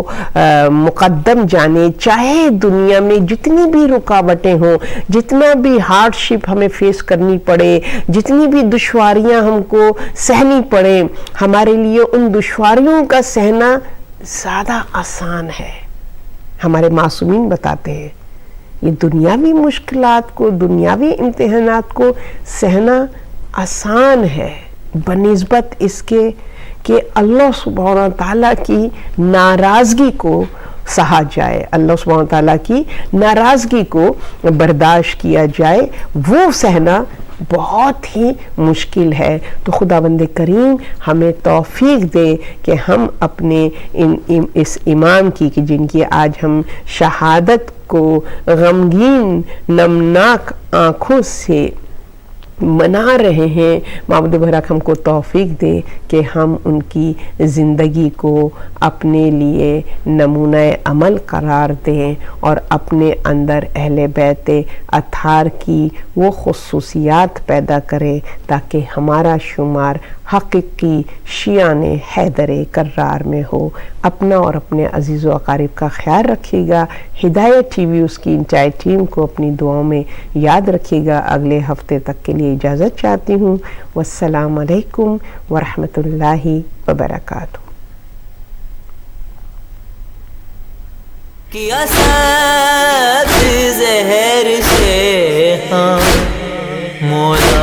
مقدم جانیں, چاہے دنیا میں جتنی بھی رکاوٹیں ہوں, جتنا بھی ہارڈ شپ ہمیں فیس کرنی پڑے, جتنی بھی دشواریاں ہم کو سہنی پڑے, ہمارے لیے ان دشواریوں کا سہنا زیادہ آسان ہے. ہمارے معصومین بتاتے ہیں یہ دنیاوی مشکلات کو, دنیاوی امتحانات کو سہنا آسان ہے بنسبت اس کے کہ اللہ سبحانہ تعالیٰ کی ناراضگی کو سہا جائے, اللہ سبحانہ تعالیٰ کی ناراضگی کو برداشت کیا جائے, وہ سہنا بہت ہی مشکل ہے. تو خداوند کریم ہمیں توفیق دے کہ ہم اپنے اس امام کی کہ جن کی آج ہم شہادت کو غمگین نمناک آنکھوں سے منا رہے ہیں، معبود برحق ہم کو توفیق دے کہ ہم ان کی زندگی کو اپنے لیے نمونہ عمل قرار دیں اور اپنے اندر اہل بیت اطہار کی وہ خصوصیات پیدا کریں تاکہ ہمارا شمار حقیقی شیعان حیدر کرار میں ہو۔ اپنا اور اپنے عزیز و اقارب کا خیال رکھیے گا۔ ہدایت ٹی وی اس کی انٹائر ٹیم کو اپنی دعاؤں میں یاد رکھیے گا۔ اگلے ہفتے تک کے لیے اجازت چاہتی ہوں۔ والسلام علیکم ورحمۃ اللہ وبرکاتہ۔ کیا ساتھ زہر سے ہاں مولا